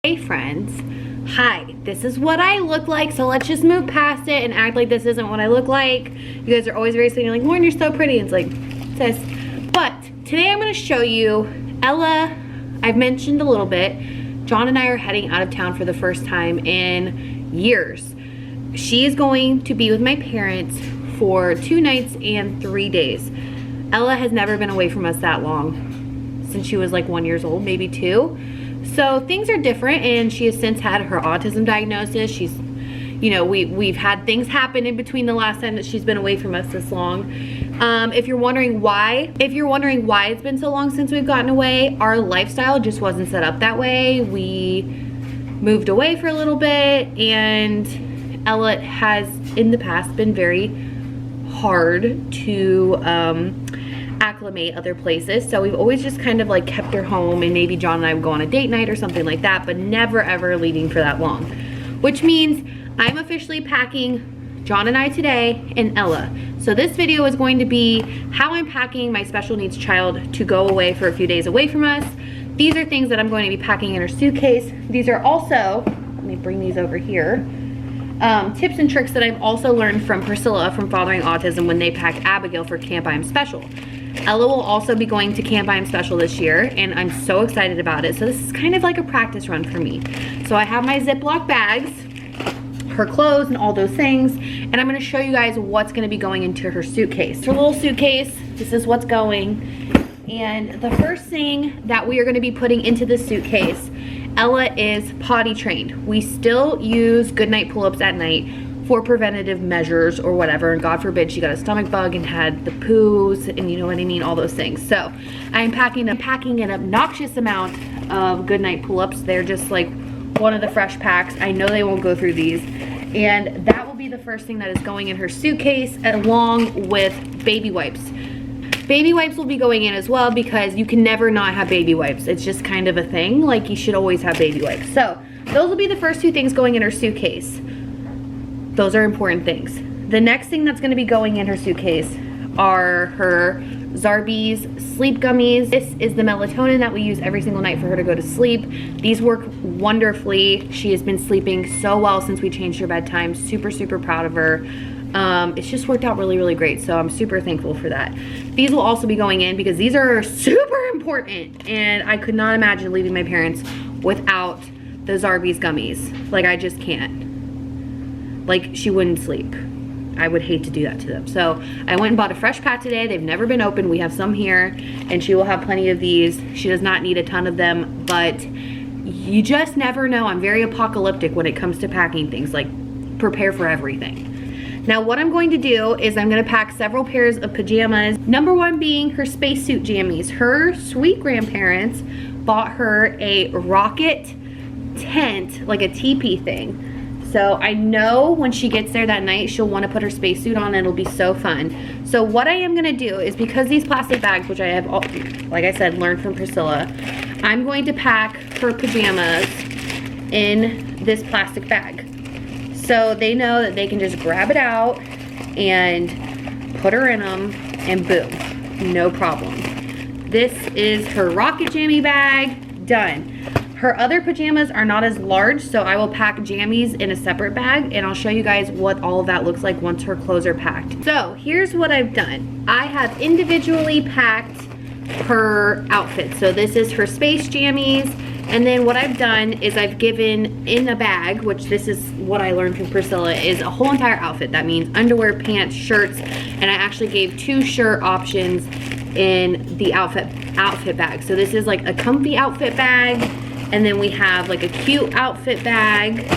Hey friends, hi, this is what I look like, so let's just move past it and act like this isn't what I look like. You guys are always very sweet, you're like, Lauren, you're so pretty. It's like, sis. But today I'm gonna show you Ella. I've mentioned a little bit. John and I are heading out of town for the first time in years. She is going to be with my parents for 2 nights and 3 days. Ella has never been away from us that long, since she was like 1 year old, maybe 2. So things are different, and she has since had her autism diagnosis. She's, you know, we've had things happen in between the last time that she's been away from us this long. If you're wondering why it's been so long since we've gotten away, our lifestyle just wasn't set up that way. We moved away for a little bit, and Ella has in the past been very hard to acclimate other places, so we've always just kind of like kept her home, and maybe John and I would go on a date night or something like that, but never ever leaving for that long, which means I'm officially packing John and I today and Ella. So this video is going to be how I'm packing my special needs child to go away for a few days away from us. These are things that I'm going to be packing in her suitcase. These are also, let me bring these over here, tips and tricks that I've also learned from Priscilla from Fathering Autism when they packed Abigail for Camp I Am Special. Ella will also be going to Camp I Am Special this year, and I'm so excited about it. So this is kind of like a practice run for me. So I have my Ziploc bags, her clothes and all those things, and I'm gonna show you guys what's gonna be going into her suitcase. Her little suitcase, this is what's going. And the first thing that we are gonna be putting into the suitcase, Ella is potty trained. We still use goodnight pull-ups at night for preventative measures or whatever, and God forbid she got a stomach bug and had the poos, and you know what I mean, all those things. So I'm packing an obnoxious amount of goodnight pull-ups. They're just like one of the fresh packs. I know they won't go through these, and that will be the first thing that is going in her suitcase, along with baby wipes. Baby wipes will be going in as well, because you can never not have baby wipes. It's just kind of a thing, like you should always have baby wipes. So those will be the first 2 things going in her suitcase. Those are important things. The next thing that's gonna be going in her suitcase are her Zarbee's sleep gummies. This is the melatonin that we use every single night for her to go to sleep. These work wonderfully. She has been sleeping so well since we changed her bedtime. Super, super proud of her. It's just worked out really, really great, so I'm super thankful for that. These will also be going in because these are super important, and I could not imagine leaving my parents without the Zarbee's gummies. Like, I just can't. Like, she wouldn't sleep. I would hate to do that to them. So I went and bought a fresh pack today. They've never been opened. We have some here, and she will have plenty of these. She does not need a ton of them, but you just never know. I'm very apocalyptic when it comes to packing things, like prepare for everything. Now what I'm going to do is I'm gonna pack several pairs of pajamas. Number 1 being her spacesuit jammies. Her sweet grandparents bought her a rocket tent, like a teepee thing. So I know when she gets there that night, she'll want to put her spacesuit on, and it'll be so fun. So what I am gonna do is, because these plastic bags, which I have, like I said, learned from Priscilla, I'm going to pack her pajamas in this plastic bag. So they know that they can just grab it out and put her in them, and boom, no problem. This is her rocket jammy bag, done. Her other pajamas are not as large, so I will pack jammies in a separate bag, and I'll show you guys what all of that looks like once her clothes are packed. So here's what I've done. I have individually packed her outfit. So this is her space jammies, and then what I've done is I've given in a bag, which this is what I learned from Priscilla, is a whole entire outfit. That means underwear, pants, shirts, and I actually gave 2 shirt options in the outfit bag. So this is like a comfy outfit bag, and then we have like a cute outfit bag.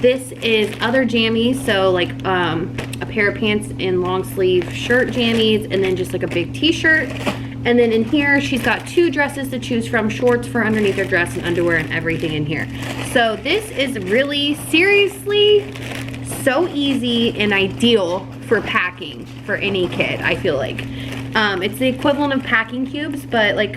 This is other jammies, so like a pair of pants and long sleeve shirt jammies, and then just like a big t-shirt. And then in here, she's got 2 dresses to choose from, shorts for underneath her dress and underwear and everything in here. So this is really, seriously, so easy and ideal for packing for any kid, I feel like. It's the equivalent of packing cubes, but like,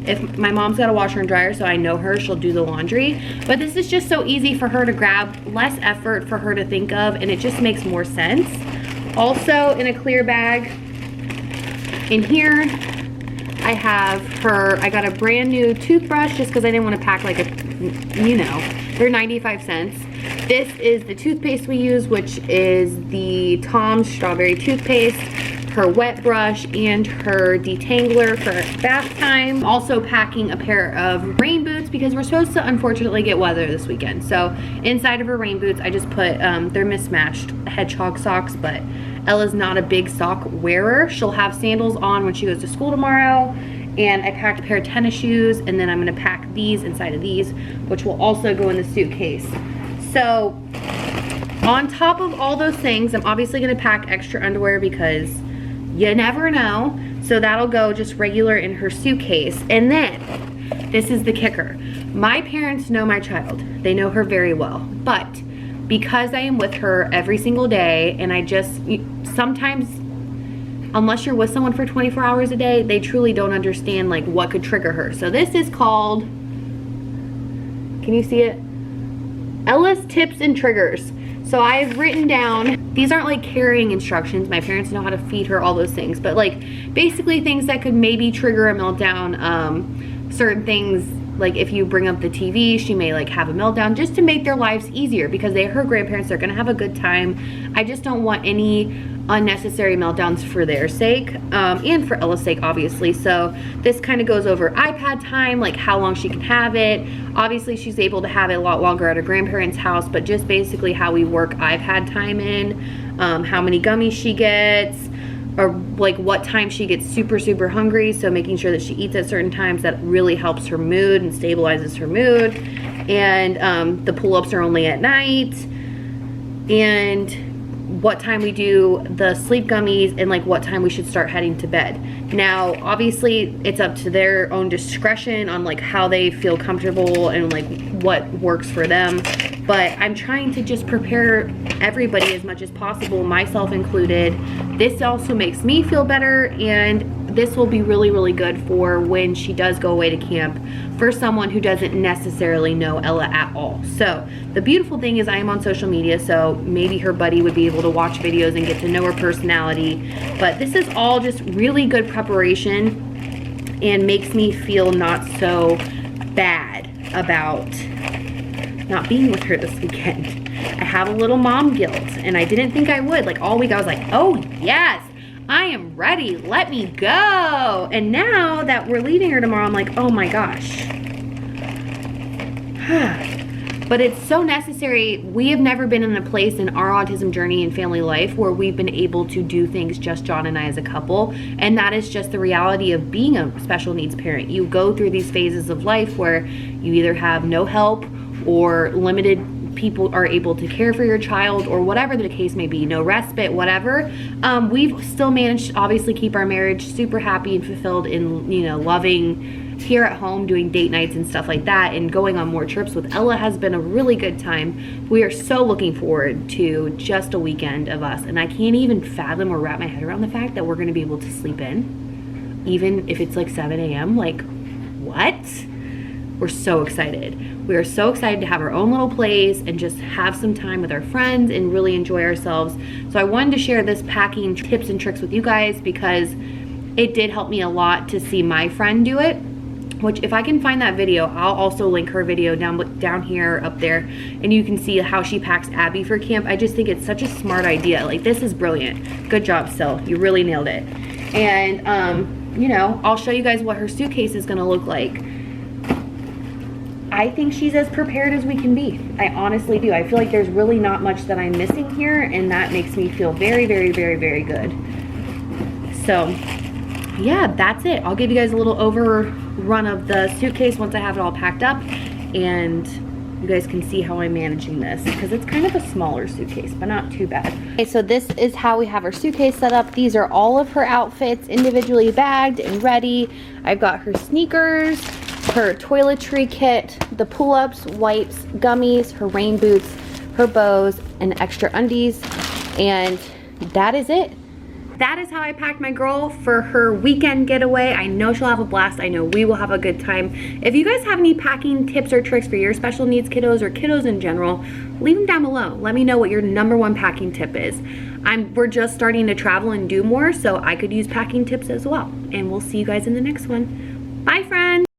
if my mom's got a washer and dryer, so I know her, she'll do the laundry. But this is just so easy for her to grab, less effort for her to think of, and it just makes more sense. Also in a clear bag, in here, I have her, I got a brand new toothbrush just because I didn't want to pack like a you know, they're 95 cents. This is the toothpaste we use, which is the Tom's Strawberry Toothpaste, her wet brush, and her detangler for bath time. Also packing a pair of rain boots because we're supposed to unfortunately get weather this weekend. So inside of her rain boots, I just put, they're mismatched hedgehog socks, but Ella's not a big sock wearer. She'll have sandals on when she goes to school tomorrow. And I packed a pair of tennis shoes, and then I'm gonna pack these inside of these, which will also go in the suitcase. So on top of all those things, I'm obviously gonna pack extra underwear because you never know. So that'll go just regular in her suitcase. And then, this is the kicker. My parents know my child. They know her very well. But because I am with her every single day, and I just, sometimes, unless you're with someone for 24 hours a day, they truly don't understand like what could trigger her. So this is called, can you see it? Ella's Tips and Triggers. So I've written down, these aren't like carrying instructions. My parents know how to feed her, all those things. But like basically things that could maybe trigger a meltdown. Certain things, like if you bring up the TV, she may like have a meltdown, just to make their lives easier because they're her grandparents. They're gonna have a good time. I just don't want any unnecessary meltdowns for their sake, and for Ella's sake, obviously. So this kind of goes over iPad time, like how long she can have it. Obviously, she's able to have it a lot longer at her grandparents' house, but just basically how we work iPad time in, how many gummies she gets, or like what time she gets super hungry. So making sure that she eats at certain times, that really helps her mood and stabilizes her mood. And the pull-ups are only at night. And what time we do the sleep gummies, and like what time we should start heading to bed. Now, obviously, it's up to their own discretion on like how they feel comfortable and like what works for them. But I'm trying to just prepare everybody as much as possible, myself included. This also makes me feel better, and this will be really good for when she does go away to camp for someone who doesn't necessarily know Ella at all. So the beautiful thing is I am on social media, so maybe her buddy would be able to watch videos and get to know her personality. But this is all just really good preparation and makes me feel not so bad about not being with her this weekend. I have a little mom guilt, and I didn't think I would. Like all week I was like, oh yes, I am ready, let me go. And now that we're leaving her tomorrow, I'm like, oh my gosh. But it's so necessary. We have never been in a place in our autism journey and family life where we've been able to do things just John and I as a couple. And that is just the reality of being a special needs parent. You go through these phases of life where you either have no help or limited people are able to care for your child, or whatever the case may be, no respite, whatever. We've still managed to obviously keep our marriage super happy and fulfilled in, you know, loving here at home, doing date nights and stuff like that, and going on more trips with Ella has been a really good time. We are so looking forward to just a weekend of us, and I can't even fathom or wrap my head around the fact that we're going to be able to sleep in, even if it's like 7 a.m. Like, what? We're so excited. We are so excited to have our own little place and just have some time with our friends and really enjoy ourselves. So I wanted to share this packing tips and tricks with you guys because it did help me a lot to see my friend do it, which if I can find that video, I'll also link her video down here, up there, and you can see how she packs Abby for camp. I just think it's such a smart idea. Like, this is brilliant. Good job, Sil. You really nailed it. And, you know, I'll show you guys what her suitcase is gonna look like. I think she's as prepared as we can be. I honestly do. I feel like there's really not much that I'm missing here, and that makes me feel very good. So yeah, that's it. I'll give you guys a little overrun of the suitcase once I have it all packed up, and you guys can see how I'm managing this because it's kind of a smaller suitcase, but not too bad. Okay, so this is how we have our suitcase set up. These are all of her outfits individually bagged and ready. I've got her sneakers, her toiletry kit, the pull-ups, wipes, gummies, her rain boots, her bows, and extra undies, and that is it. That is how I packed my girl for her weekend getaway. I know she'll have a blast. I know we will have a good time. If you guys have any packing tips or tricks for your special needs kiddos or kiddos in general, leave them down below. Let me know what your #1 packing tip is. We're just starting to travel and do more, so I could use packing tips as well. And we'll see you guys in the next one. Bye, friends.